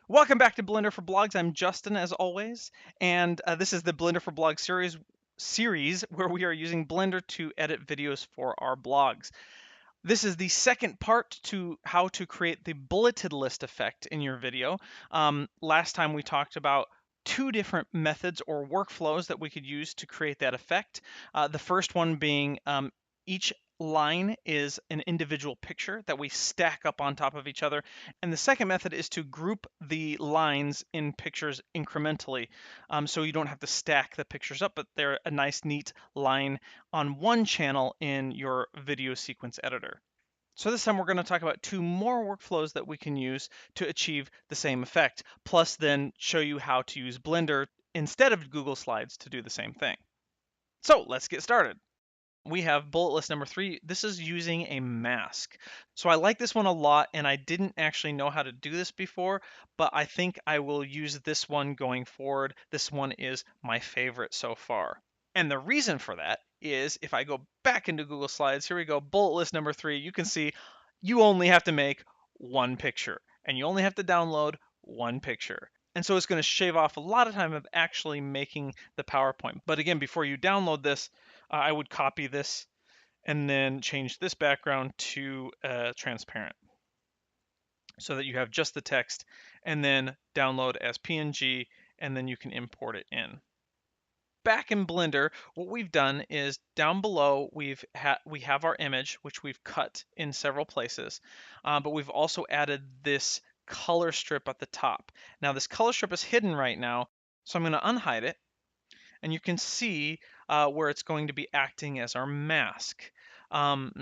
Welcome back to Blender for Blogs. I'm Justin, as always, and this is the Blender for Blogs series where we are using Blender to edit videos for our blogs. This is the second part to how to create the bulleted list effect in your video. Last time we talked about two different methods or workflows that we could use to create that effect. The first one being each line is an individual picture that we stack up on top of each other. And the second method is to group the lines in pictures incrementally. So you don't have to stack the pictures up, but they're a nice, neat line on one channel in your video sequence editor. So this time we're going to talk about two more workflows that we can use to achieve the same effect, plus then show you how to use Blender instead of Google Slides to do the same thing. So let's get started. We have bullet list number 3. This is using a mask. So I like this one a lot, and I didn't actually know how to do this before, but I think I will use this one going forward. This one is my favorite so far. And the reason for that is if I go back into Google Slides, here we go, bullet list number 3, you can see you only have to make one picture, and you only have to download one picture. And so it's going to shave off a lot of time of actually making the PowerPoint. But again, before you download this, I would copy this and then change this background to transparent so that you have just the text, and then download as PNG, and then you can import it in. Back in Blender, what we've done is down below we have our image, which we've cut in several places, but we've also added this color strip at the top. Now this color strip is hidden right now, so I'm going to unhide it, and you can see where it's going to be acting as our mask.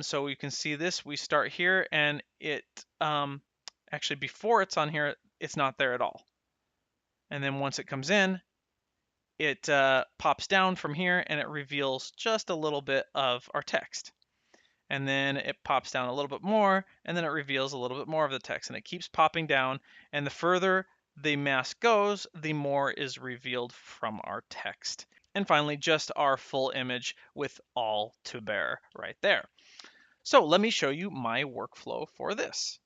So you can see this, we start here, and it actually before it's on here, it's not there at all. And then once it comes in, it pops down from here and it reveals just a little bit of our text. And then it pops down a little bit more, and then it reveals a little bit more of the text, and it keeps popping down, and the further the mask goes, the more is revealed from our text. And finally, just our full image with all to bear right there. So let me show you my workflow for this.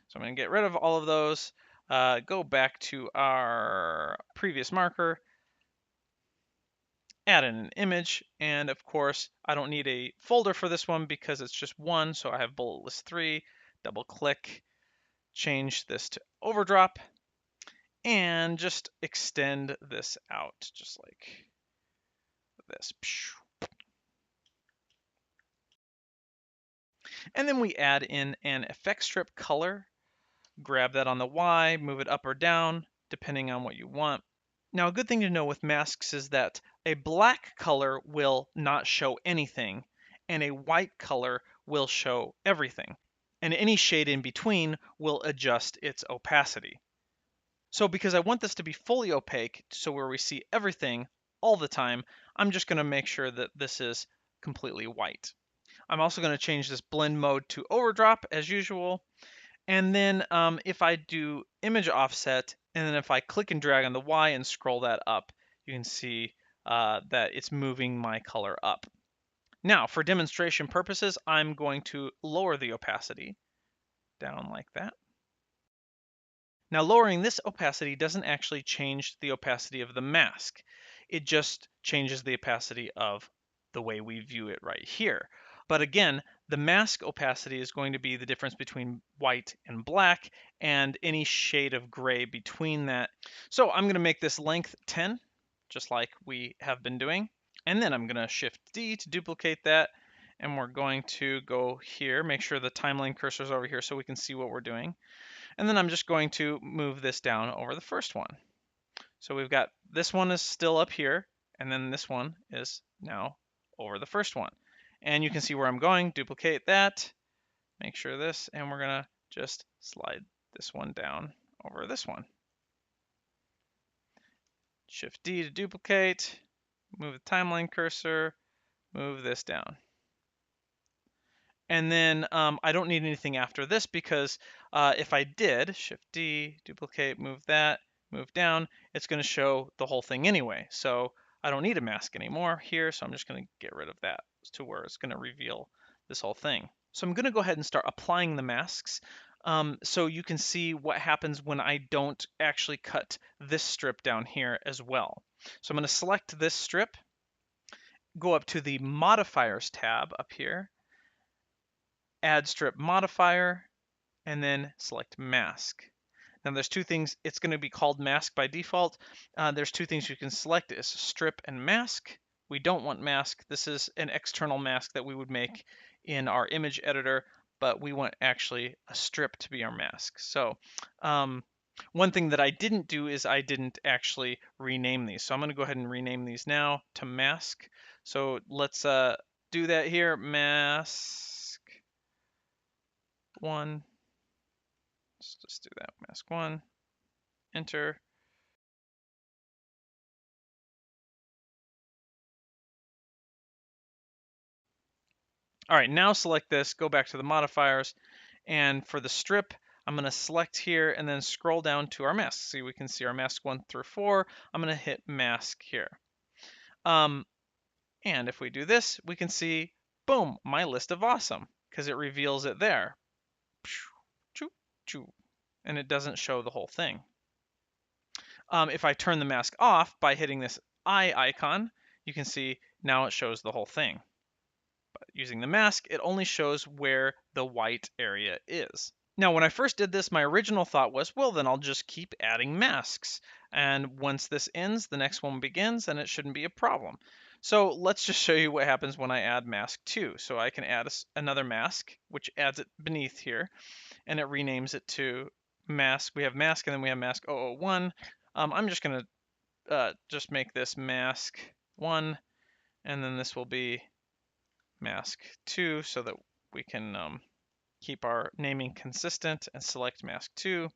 So I'm going to get rid of all of those, go back to our previous marker, add in an image, and of course I don't need a folder for this one because it's just one, so I have bullet list 3, double click, change this to overdrop, and just extend this out just like this. And then we add in an effect strip color, grab that on the Y, move it up or down depending on what you want. Now, a good thing to know with masks is that a black color will not show anything, and a white color will show everything. And any shade in between will adjust its opacity. So because I want this to be fully opaque, so where we see everything all the time, I'm just going to make sure that this is completely white. I'm also going to change this blend mode to overdrop as usual. And then if I do image offset, and then if I click and drag on the Y and scroll that up, you can see that it's moving my color up. Now, for demonstration purposes, I'm going to lower the opacity down like that. Now, lowering this opacity doesn't actually change the opacity of the mask. It just changes the opacity of the way we view it right here. But again, the mask opacity is going to be the difference between white and black and any shade of gray between that. So I'm going to make this length 10, just like we have been doing. And then I'm going to Shift D to duplicate that. And we're going to go here, make sure the timeline cursor is over here so we can see what we're doing. And then I'm just going to move this down over the first one. So we've got this one is still up here, and then this one is now over the first one. And you can see where I'm going, duplicate that, make sure this, and we're gonna just slide this one down over this one. Shift D to duplicate, move the timeline cursor, move this down. And then I don't need anything after this because if I did, Shift D, duplicate, move that, move down, it's gonna show the whole thing anyway. So I don't need a mask anymore here, so I'm just gonna get rid of that to where it's gonna reveal this whole thing. So I'm gonna go ahead and start applying the masks. So you can see what happens when I don't actually cut this strip down here as well. So I'm going to select this strip, go up to the modifiers tab up here, add strip modifier, and then select mask. Now there's two things, it's going to be called mask by default. There's two things you can select is strip and mask. We don't want mask. This is an external mask that we would make in our image editor, but we want actually a strip to be our mask. So one thing that I didn't do is I didn't actually rename these. So I'm going to go ahead and rename these now to mask. So let's do that here, mask 1. Let's just do that, mask 1, enter. All right, now select this, go back to the modifiers, and for the strip, I'm going to select here and then scroll down to our masks. See, we can see our mask 1 through 4. I'm going to hit mask here. And if we do this, we can see, boom, my list of awesome, because it reveals it there. And it doesn't show the whole thing. If I turn the mask off by hitting this eye icon, you can see now it shows the whole thing. But using the mask, it only shows where the white area is. Now, when I first did this, my original thought was, well, then I'll just keep adding masks. And once this ends, the next one begins, and it shouldn't be a problem. So let's just show you what happens when I add mask 2. So I can add another mask, which adds it beneath here, and it renames it to mask. We have mask, and then we have mask 001. I'm just going to just make this mask 1, and then this will be mask 2 so that we can keep our naming consistent and select mask 2.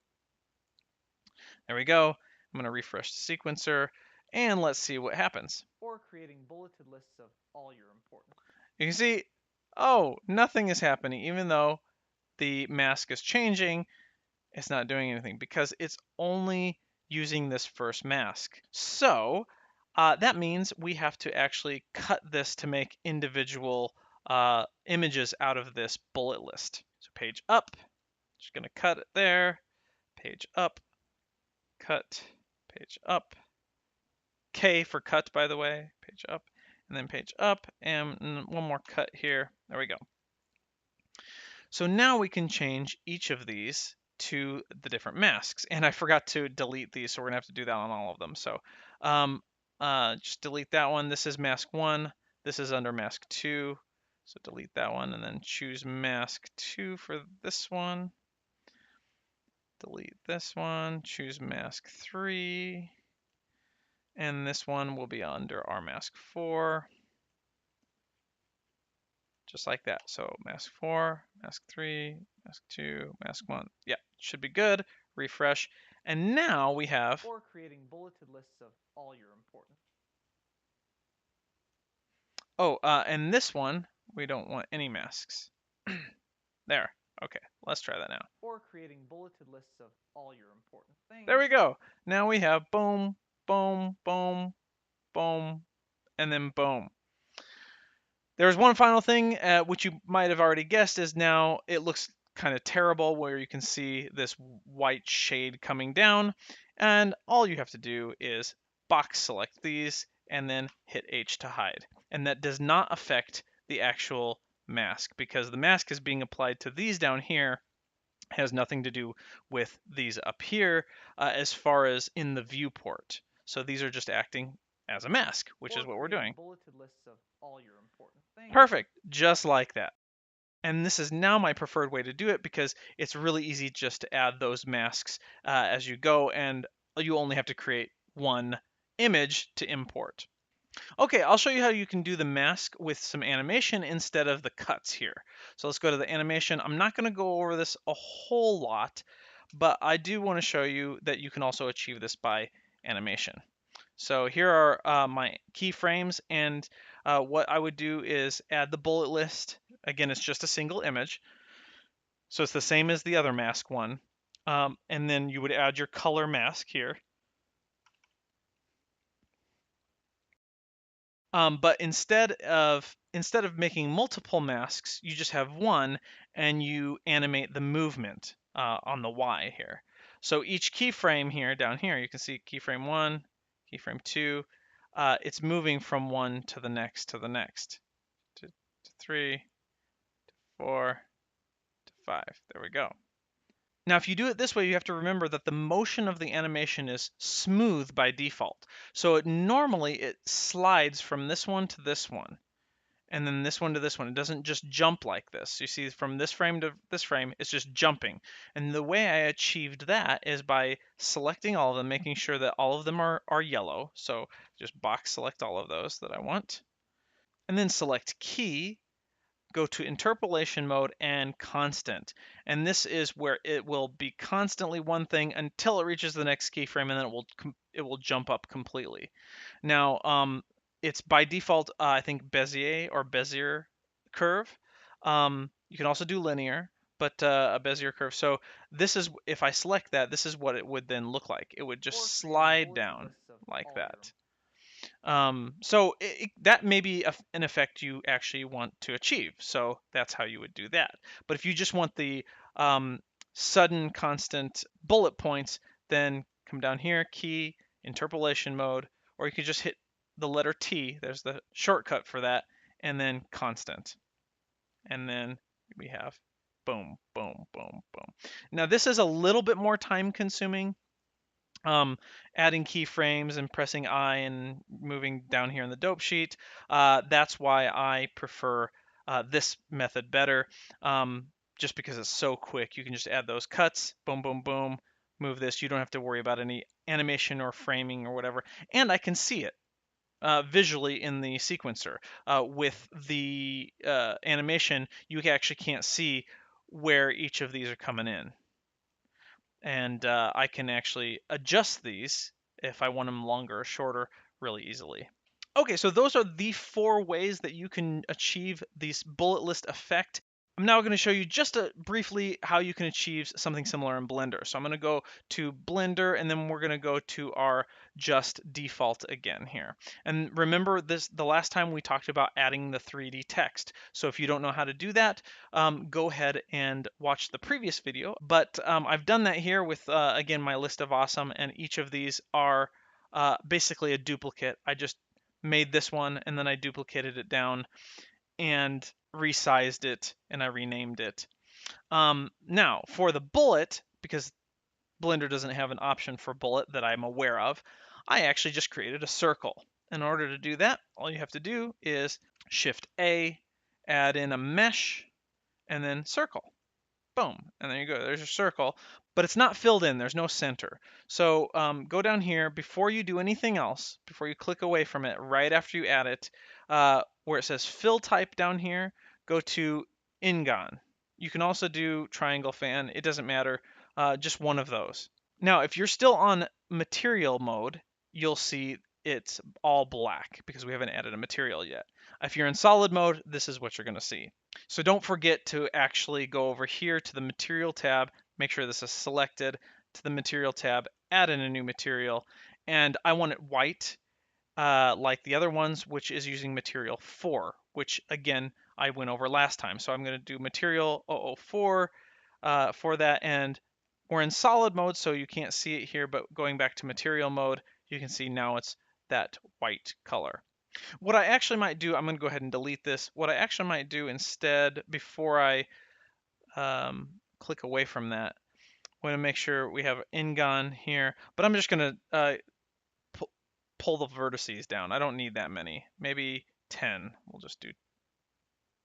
There we go. I'm going to refresh the sequencer and let's see what happens. Or creating bulleted lists of all your important. You can see, oh, nothing is happening. Even though the mask is changing, it's not doing anything because it's only using this first mask. So that means we have to actually cut this to make individual images out of this bullet list. So page up, just going to cut it there, page up, cut, page up, K for cut, by the way, page up, and then page up, and one more cut here. There we go. So now we can change each of these to the different masks. And I forgot to delete these, so we're gonna have to do that on all of them. So just delete that one. This is mask 1. This is under mask 2. So delete that one and then choose mask 2 for this one. Delete this one, choose mask 3. And this one will be under our mask 4. Just like that. So mask 4, mask 3, mask 2, mask 1. Yeah, should be good. Refresh. And now we have or creating bulleted lists of all your important. Oh, and this one, we don't want any masks. There. Okay, let's try that now. Or creating bulleted lists of all your important things. There we go. Now we have boom, boom, boom, boom, and then boom. There's one final thing, which you might have already guessed, is now it looks kind of terrible where you can see this white shade coming down. And all you have to do is box select these and then hit H to hide. And that does not affect the actual mask because the mask is being applied to these down here, has nothing to do with these up here as far as in the viewport. So these are just acting as a mask, which is what we're doing. Bulleted lists of all your important things. Perfect, just like that. And this is now my preferred way to do it because it's really easy just to add those masks as you go, and you only have to create one image to import. Okay, I'll show you how you can do the mask with some animation instead of the cuts here. So let's go to the animation. I'm not going to go over this a whole lot, but I do want to show you that you can also achieve this by animation. So here are my keyframes, and what I would do is add the bullet list. Again, it's just a single image. So it's the same as the other mask one. And then you would add your color mask here. But instead of making multiple masks, you just have one and you animate the movement. on the Y here. So each keyframe here, down here, you can see keyframe 1, keyframe 2, it's moving from 1 to the next, to 3, to 4, to 5. There we go. Now, if you do it this way, you have to remember that the motion of the animation is smooth by default. So normally it slides from this one to this one, and then this one to this one. It doesn't just jump like this. You see, from this frame to this frame, it's just jumping. And the way I achieved that is by selecting all of them, making sure that all of them are yellow. So just box select all of those that I want, and then select key, go to interpolation mode and constant. And this is where it will be constantly one thing until it reaches the next keyframe, and then it will jump up completely. Now, it's by default, I think Bezier curve. You can also do linear, but a Bezier curve. So this is, if I select that, this is what it would then look like. It would just slide down like that. That may be an effect you actually want to achieve. So that's how you would do that. But if you just want the sudden constant bullet points, then come down here, key, interpolation mode, or you could just hit the letter T. There's the shortcut for that, and then constant. And then we have boom, boom, boom, boom. Now this is a little bit more time consuming. Adding keyframes and pressing I and moving down here in the dope sheet. That's why I prefer this method better, just because it's so quick. You can just add those cuts, boom, boom, boom, move this. You don't have to worry about any animation or framing or whatever. And I can see it visually in the sequencer. With the animation, you actually can't see where each of these are coming in. And I can actually adjust these if I want them longer or shorter really easily. Okay, so those are the 4 ways that you can achieve this bullet list effect. I'm now going to show you just briefly how you can achieve something similar in Blender. So I'm going to go to Blender, and then we're going to go to our just default again here. And remember this, the last time we talked about adding the 3D text. So if you don't know how to do that, go ahead and watch the previous video. But I've done that here with, again, my list of awesome, and each of these are basically a duplicate. I just made this one, and then I duplicated it down and resized it, and I renamed it. Now, for the bullet, because Blender doesn't have an option for bullet that I'm aware of, I actually just created a circle. In order to do that, all you have to do is Shift A, add in a mesh, and then circle. Boom, and there you go. There's your circle, but it's not filled in. There's no center. So go down here before you do anything else, before you click away from it, right after you add it, where it says fill type down here, go to Ingon. You can also do triangle fan. It doesn't matter. Just one of those. Now, if you're still on material mode, you'll see it's all black because we haven't added a material yet. If you're in solid mode, this is what you're going to see. So don't forget to actually go over here to the material tab, make sure this is selected, to the material tab, add in a new material, and I want it white like the other ones, which is using material 4, which again I went over last time. So I'm going to do material 004 for that, and we're in solid mode, so you can't see it here, but going back to material mode, you can see now it's that white color. What I actually might do, I'm going to go ahead and delete this. What I actually might do instead, before I click away from that, I'm going to make sure we have Ingon here, but I'm just going to pull the vertices down. I don't need that many. Maybe 10. We'll just do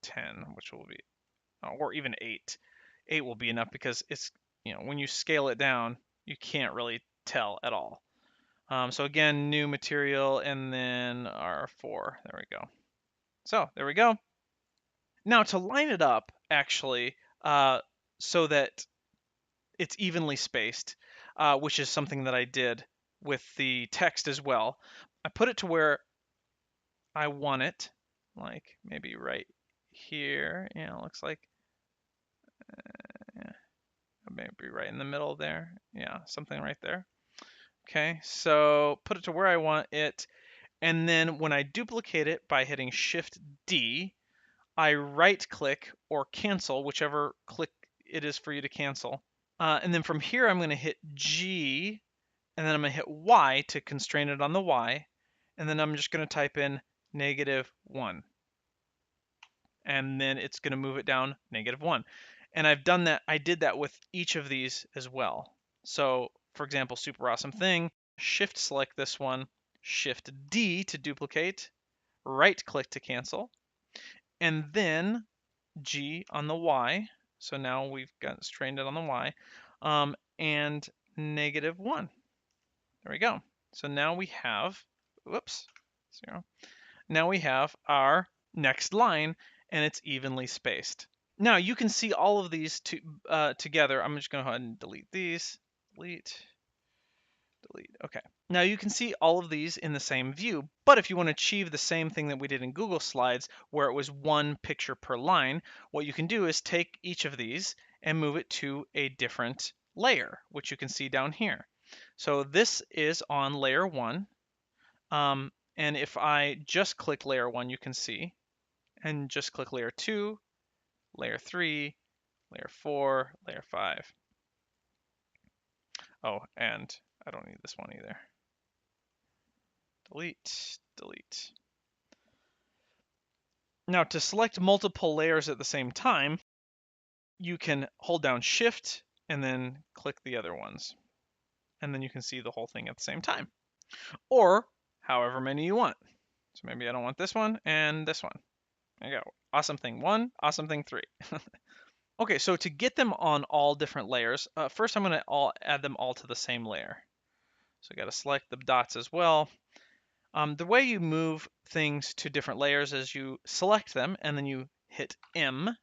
10, which will be, or even 8. 8 will be enough because it's, when you scale it down, you can't really tell at all. So again, new material, and then R4. There we go. So there we go. Now to line it up, actually, so that it's evenly spaced, which is something that I did with the text as well, I put it to where I want it, like maybe right here. Yeah, it looks like maybe right in the middle there. Yeah, something right there. Okay, so put it to where I want it, and then when I duplicate it by hitting Shift D, I right click or cancel, whichever click it is for you to cancel. And then from here, I'm going to hit G, and then I'm going to hit Y to constrain it on the Y. And then I'm just going to type in -1. And then it's going to move it down -1. And I've done that. I did that with each of these as well. So for example, super awesome thing, shift select this one, shift D to duplicate, right click to cancel, and then G on the Y. So now we've got strained it on the Y, and -1. There we go. So now we have, whoops, 0. Now we have our next line, and it's evenly spaced. Now you can see all of these together. I'm just going to go ahead and delete these. Delete. Okay. Now you can see all of these in the same view, but if you want to achieve the same thing that we did in Google Slides, where it was one picture per line, what you can do is take each of these and move it to a different layer, which you can see down here. So this is on layer 1. And if I just click layer 1, you can see, and just click layer 2, layer 3, layer 4, layer 5. Oh, and I don't need this one either. Delete, delete. Now to select multiple layers at the same time, you can hold down Shift and then click the other ones. And then you can see the whole thing at the same time. Or however many you want. So maybe I don't want this one and this one. There you go. Awesome thing 1, awesome thing 3. Okay, so to get them on all different layers, first I'm going to add them all to the same layer. So I got to select the dots as well. The way you move things to different layers is you select them and then you hit M,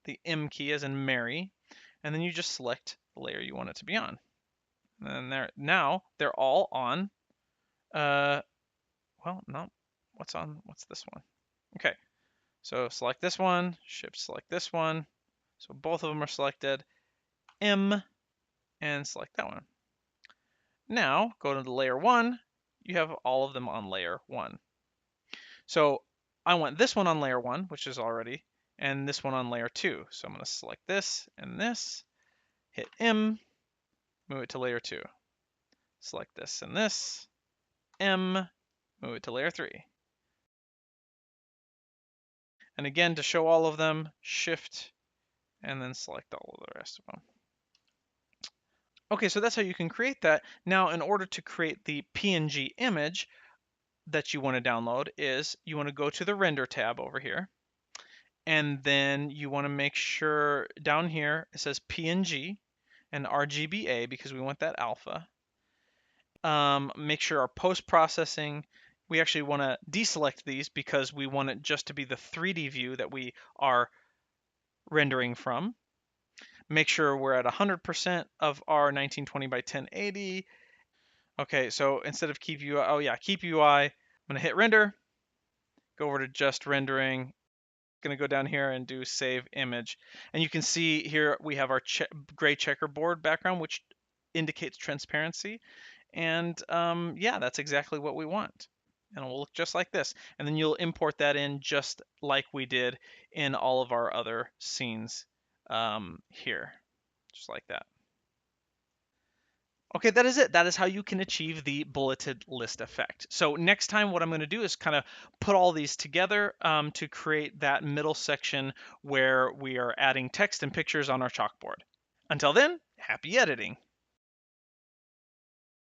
the M key as in Mary, and then you just select the layer you want it to be on. And now they're all on, well, no, what's this one? Okay, so select this one, Shift select this one. So both of them are selected, M, and select that one. Now go to the layer 1, you have all of them on layer 1. So I want this one on layer 1, which is already, and this one on layer 2. So I'm going to select this and this, hit M, move it to layer 2. Select this and this, M, move it to layer 3. And again, to show all of them, Shift, and then select all of the rest of them. Okay, so that's how you can create that. Now, in order to create the PNG image that you want to download is you want to go to the Render tab over here. And then you want to make sure down here it says PNG and RGBA because we want that alpha. Make sure our post-processing, we actually want to deselect these because we want it just to be the 3D view that we are rendering from. Make sure we're at 100% of our 1920 by 1080. Okay, so instead of keep UI, oh yeah, keep UI, I'm going to hit render, go over to just rendering, going to go down here and do save image. And you can see here we have our gray checkerboard background, which indicates transparency. And yeah, that's exactly what we want. And it will look just like this. And then you'll import that in just like we did in all of our other scenes here, just like that. Okay, that is it. That is how you can achieve the bulleted list effect. So next time what I'm going to do is kind of put all these together to create that middle section where we are adding text and pictures on our chalkboard. Until then, happy editing.